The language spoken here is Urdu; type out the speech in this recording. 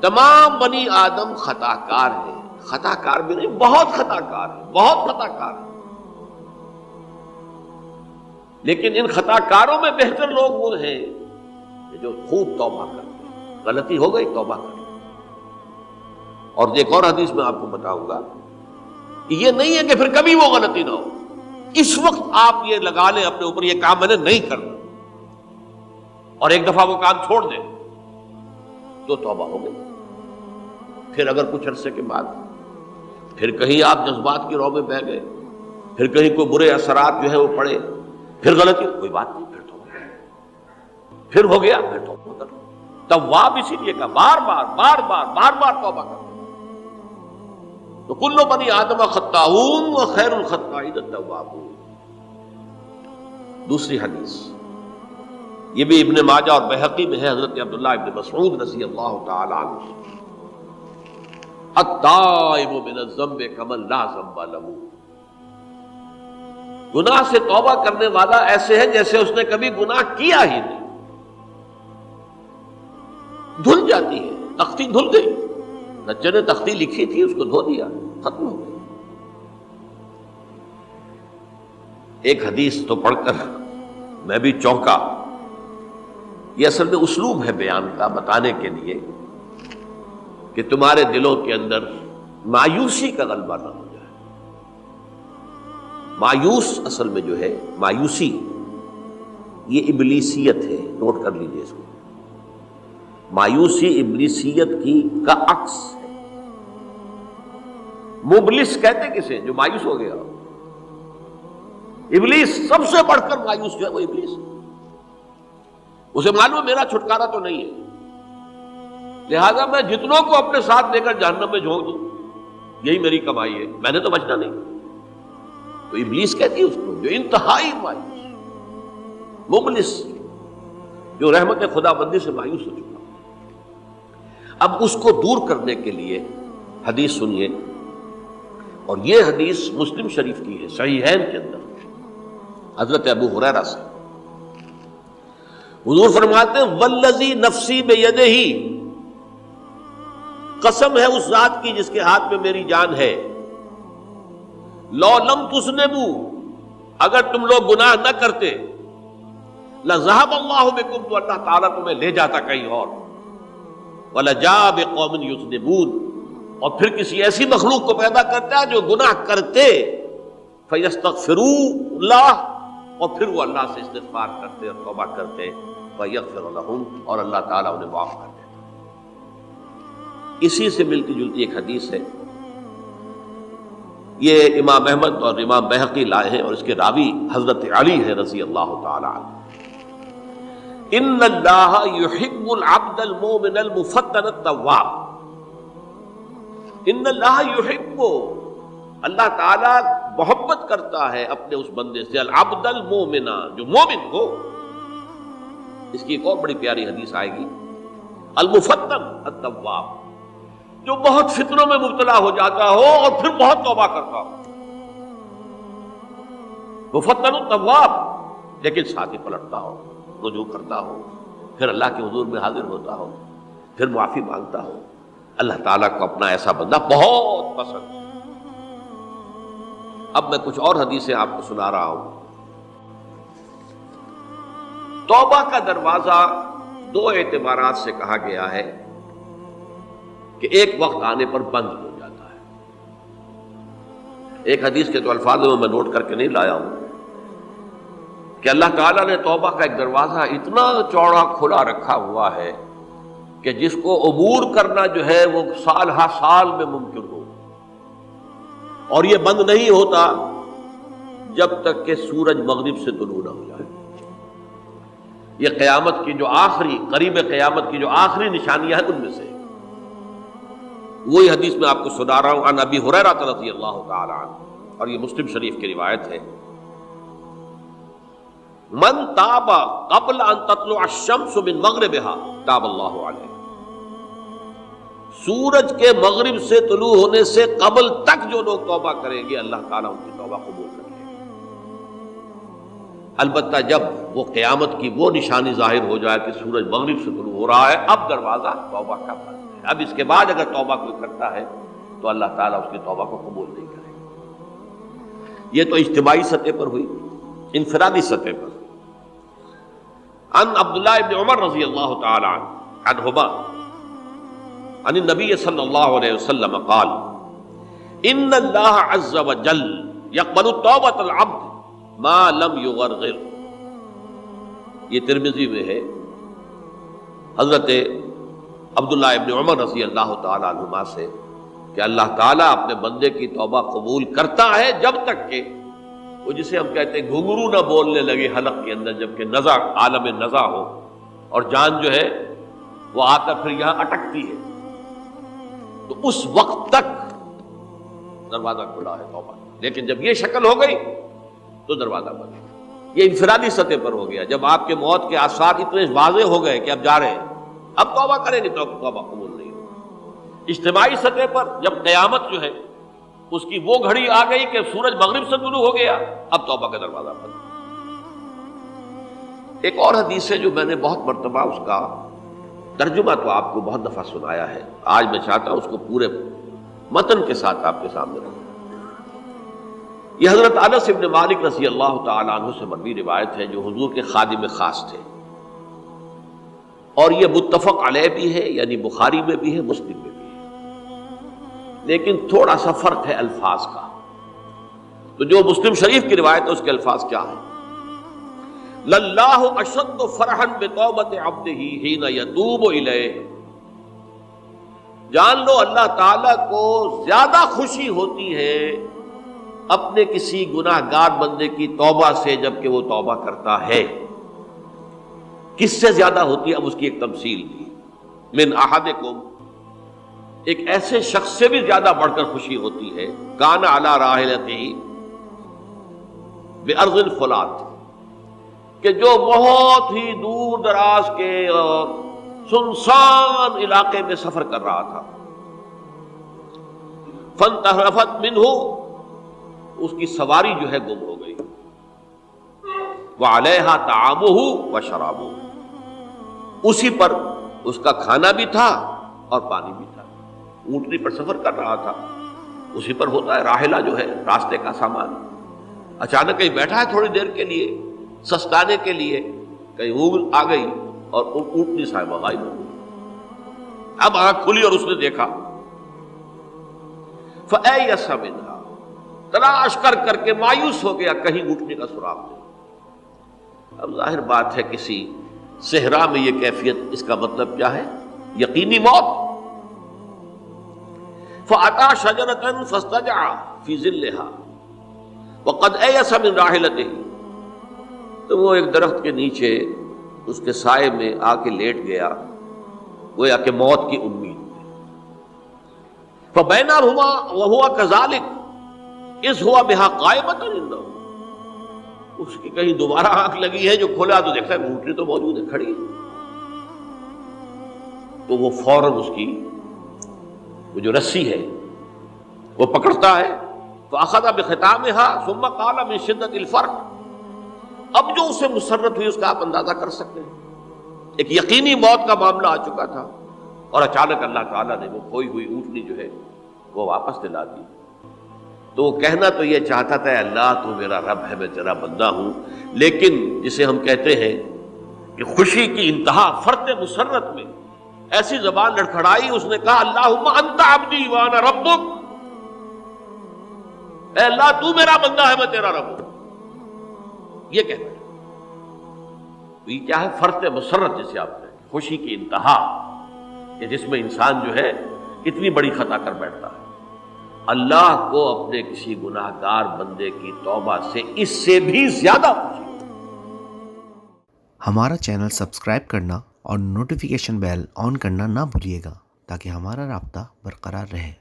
تمام بنی آدم خطا کار ہے، خطا کار بھی نہیں، بہت خطا کار ہے، بہت خطا کار ہے، لیکن ان خطا کاروں میں بہتر لوگ وہ ہیں جو خوب توبہ کرتے ہیں، غلطی ہو گئی توبہ کرتے ہیں۔ اور ایک اور حدیث میں آپ کو بتاؤں گا کہ یہ نہیں ہے کہ پھر کبھی وہ غلطی نہ ہو، اس وقت آپ یہ لگا لیں اپنے اوپر یہ کام میں نے نہیں کرنا، اور ایک دفعہ وہ کام چھوڑ دیں تو توبہ ہو گئی۔ پھر اگر کچھ عرصے کے بعد پھر کہیں آپ جذبات کی رو میں بہہ گئے، پھر کہیں کوئی برے اثرات جو ہے وہ پڑے، پھر غلطی، کوئی بات نہیں، پھر توبہ، پھر ہو گیا، پھر توبہ کرو۔ تواب اسی لیے کہا بار بار بار بار بار بار توبہ کرو۔ تو کل بنی آدم خطاؤون و خیر الخطائین التوابون۔ دوسری حدیث یہ بھی ابن ماجہ اور بہقی میں ہے، حضرت عبداللہ ابن مسعود رضی اللہ تعالی عنہ، التائب من الذنب کمن لا ذنب له، گناہ سے توبہ کرنے والا ایسے ہے جیسے اس نے کبھی گناہ کیا ہی نہیں۔ دھل جاتی ہے، تختی دھل گئی، بچے نے تختی لکھی تھی اس کو دھو دیا، ختم ہو گئی۔ ایک حدیث تو پڑھ کر میں بھی چونکا، یہ اصل میں اسلوب ہے بیان کا، بتانے کے لیے کہ تمہارے دلوں کے اندر مایوسی کا غلبہ نہ ہو جائے۔ مایوس اصل میں جو ہے مایوسی یہ ابلیسیت ہے، نوٹ کر لیجئے اس کو۔ مایوسی ابلیسیت کا عکس ہے۔ مبلس کہتے کسے؟ جو مایوس ہو گیا۔ ابلیس سب سے بڑھ کر مایوس جو ہے وہ ابلیس ہے، اسے معلوم میرا چھٹکارا تو نہیں ہے، لہذا میں جتنوں کو اپنے ساتھ لے کر جہنم میں جھونک دوں یہی میری کمائی ہے، میں نے تو بچنا نہیں۔ تو ابلیس کہتی ہے اس کو جو انتہائی مایوس، مبلس، جو رحمت خدا بندی سے مایوس ہو چکا۔ اب اس کو دور کرنے کے لیے حدیث سنیے، اور یہ حدیث مسلم شریف کی ہے، صحیحین کے اندر، حضرت ابو ہریرہ سے۔ حضور فرماتے ہیں والذی نفسی بیدہ، قسم ہے اس ذات کی جس کے ہاتھ میں میری جان ہے، لو لم تذنبوا، اگر تم لوگ گناہ نہ کرتے، لذهب اللہ بکم، تو اللہ تعالیٰ تمہیں لے جاتا کہیں اور، وَلَجَاءَ بِقَوْمٍ يُذْنِبُونَ، اور پھر کسی ایسی مخلوق کو پیدا کرتا ہے جو گناہ کرتے، فَيَسْتَغْفِرُوا اللَّهَ، اور پھر وہ اللہ سے استغفار کرتے اور توبہ کرتے، فَيَغْفِرُ لَهُمْ، اور اللہ تعالیٰ انہیں معاف کر دیتا۔ اسی سے ملتی جلتی ایک حدیث ہے، یہ امام احمد اور امام بہقی لائے ہیں، اور اس کے راوی حضرت علی ہے رضی اللہ تعالی عنہ۔ ان اللہ یحب العبد المؤمن المفتن التواب، ان اللہ یحب، اللہ تعالی محبت کرتا ہے اپنے اس بندے سے، العبد المؤمن، جو مومن ہو۔ اس کی ایک اور بڑی پیاری حدیث آئے گی، المفتن التواب، جو بہت فتنوں میں مبتلا ہو جاتا ہو اور پھر بہت توبہ کرتا ہو، مفتن التواب، لیکن ساتھ ہی پلٹتا ہو، رجوع کرتا ہو، پھر اللہ کے حضور میں حاضر ہوتا ہو، پھر معافی مانگتا ہو۔ اللہ تعالیٰ کو اپنا ایسا بندہ بہت پسند ہے۔ اب میں کچھ اور حدیثیں آپ کو سنا رہا ہوں۔ توبہ کا دروازہ دو اعتبارات سے کہا گیا ہے کہ ایک وقت آنے پر بند ہو جاتا ہے۔ ایک حدیث کے تو الفاظ میں نوٹ کر کے نہیں لایا ہوں کہ اللہ تعالیٰ نے توبہ کا ایک دروازہ اتنا چوڑا کھلا رکھا ہوا ہے کہ جس کو عبور کرنا جو ہے وہ سال ہر سال میں ممکن ہو، اور یہ بند نہیں ہوتا جب تک کہ سورج مغرب سے طلوع نہ ہو جائے۔ یہ قیامت کی جو آخری، قریب قیامت کی جو آخری نشانیاں ہیں ان میں سے وہی حدیث میں آپ کو سنا رہا ہوں، عن ابی ہریرہ رضی اللہ تعالی عنہ، اور یہ مسلم شریف کی روایت ہے، من تاب قبل ان تطلع الشمس من مغربها تاب اللہ علیہ، سورج کے مغرب سے طلوع ہونے سے قبل تک جو لوگ توبہ کریں گے اللہ تعالیٰ ان کی توبہ قبول کریں گے۔ البتہ جب وہ قیامت کی وہ نشانی ظاہر ہو جائے کہ سورج مغرب سے طلوع ہو رہا ہے، اب دروازہ توبہ کا بند ہے۔ ہے. اب اس کے بعد اگر توبہ کوئی کرتا ہے تو اللہ تعالیٰ اس کی توبہ کو قبول نہیں کرے گا. یہ تو اجتماعی سطح پر ہوئی. انفرادی سطح پر ان عبداللہ ابن عمر رضی اللہ تعالی عنہما عن النبی صلی اللہ علیہ وسلم قال ان اللہ عز وجل یقبل توبۃ العبد ما لم یغرغر. یہ ترمذی میں ہے. حضرت عبداللہ ابن عمر رضی اللہ تعالی عنہما سے کہ اللہ تعالیٰ اپنے بندے کی توبہ قبول کرتا ہے جب تک کہ وہ جسے ہم کہتے ہیں گھنگرو نہ بولنے لگے حلق کے اندر، جبکہ نزع عالم نزع ہو اور جان جو ہے وہ آ کر پھر یہاں اٹکتی ہے، تو اس وقت تک دروازہ کھلا ہے توبہ. لیکن جب یہ شکل ہو گئی تو دروازہ بند. یہ انفرادی سطح پر ہو گیا. جب آپ کے موت کے آثار اتنے واضح ہو گئے کہ اب جا رہے ہیں، اب توبہ کریں گے تو توبہ قبول نہیں ہوگی. اجتماعی سطح پر جب قیامت جو ہے اس کی وہ گھڑی آ گئی کہ سورج مغرب سے طلوع ہو گیا، اب توبہ کا دروازہ بند. ایک اور حدیث ہے جو میں نے بہت مرتبہ اس کا ترجمہ تو آپ کو بہت دفعہ سنایا ہے، آج میں چاہتا ہوں اس کو پورے متن کے ساتھ آپ کے سامنے رکھوں. یہ حضرت انس ابن مالک رضی اللہ تعالی عنہ سے مروی روایت ہے، جو حضور کے خادم خاص تھے، اور یہ متفق علیہ بھی ہے، یعنی بخاری میں بھی ہے، مسلم میں بھی ہے، لیکن تھوڑا سا فرق ہے الفاظ کا. تو جو مسلم شریف کی روایت ہے اس کے الفاظ کیا ہیں؟ للہ اشد فرحا بتوبۃ عبدہ حین یتوب الیہ. جان لو اللہ تعالیٰ کو زیادہ خوشی ہوتی ہے اپنے کسی گناہ گار بندے کی توبہ سے جبکہ وہ توبہ کرتا ہے. کس سے زیادہ ہوتی ہے؟ اب اس کی ایک تمثیل دی. من احدکم، ایک ایسے شخص سے بھی زیادہ بڑھ کر خوشی ہوتی ہے کان علی راحلتہ بارض الفلات، کہ جو بہت ہی دور دراز کے اور سنسان علاقے میں سفر کر رہا تھا. فانتحرفت منہ، اس کی سواری جو ہے گم ہو گئی. وعلیہا طعامہ وشرابہ، اسی پر اس کا کھانا بھی تھا اور پانی بھی تھا. اونٹنی پر سفر کر رہا تھا، اسی پر ہوتا ہے راحلہ جو ہے راستے کا سامان. اچانک کہیں بیٹھا ہے تھوڑی دیر کے لیے سستانے کے لیے، کہیں اونگ آ گئی اور اونٹنی صاحبہ غائب ہو گئی. اب آنکھ کھلی اور اس نے دیکھا. فَأَيَّسَ مِنْهَا، تلاش کر کے مایوس ہو گیا، کہیں اونٹنی کا سراغ نہیں. اب ظاہر بات ہے کسی صحرا میں یہ کیفیت، اس کا مطلب کیا ہے؟ یقینی موت. فَأَتَى شَجَرَةً فَاسْتَجَعَ فِي ظِلِّهَا وَقَدْ أَيَسَ مِنْ رَاحِلَتِهِ، تو وہ ایک درخت کے نیچے اس کے سائے میں آ کے لیٹ گیا، گویا کہ موت کی امید. فَبَيْنَهُمَا وَهُوَ كَذَلِكَ إِذْ هُوَ بِهَا قَائِمَةٌ عِندَهُ، اس کی کہیں دوبارہ آنکھ لگی ہے، جو کھولا تو دیکھتا ہے اونٹنی تو موجود ہے، کھڑی ہے. تو وہ فوراً اس کی وہ جو رسی ہے وہ پکڑتا ہے. فَأَخَذَ بِخِتَامِهَا ثُمَّ قَالَ مِن شِدَّةِ الْفَرْقِ، اب جو اسے مسرت ہوئی اس کا آپ اندازہ کر سکتے ہیں. ایک یقینی موت کا معاملہ آ چکا تھا اور اچانک اللہ تعالیٰ نے وہ کھوئی ہوئی اونٹنی جو ہے وہ واپس دلا دی. تو وہ کہنا تو یہ چاہتا تھا اللہ تو میرا رب ہے، میں تیرا بندہ ہوں، لیکن جسے ہم کہتے ہیں کہ خوشی کی انتہا فرط مسرت میں ایسی زبان لڑکھڑائی، اس نے کہا اللہم انت عبدی وانا ربک، اے اللہ تو میرا بندہ ہے، میں تیرا رب ہوں. یہ کہنا ہے. تو یہ کیا ہے؟ فرط مسرت جسے آپ کہیں، خوشی کی انتہا، کہ جس میں انسان جو ہے اتنی بڑی خطا کر بیٹھتا ہے. اللہ کو اپنے کسی گناہ گار بندے کی توبہ سے اس سے بھی زیادہ خوشی. ہمارا چینل سبسکرائب کرنا اور نوٹیفیکیشن بیل آن کرنا نہ بھولیے گا تاکہ ہمارا رابطہ برقرار رہے.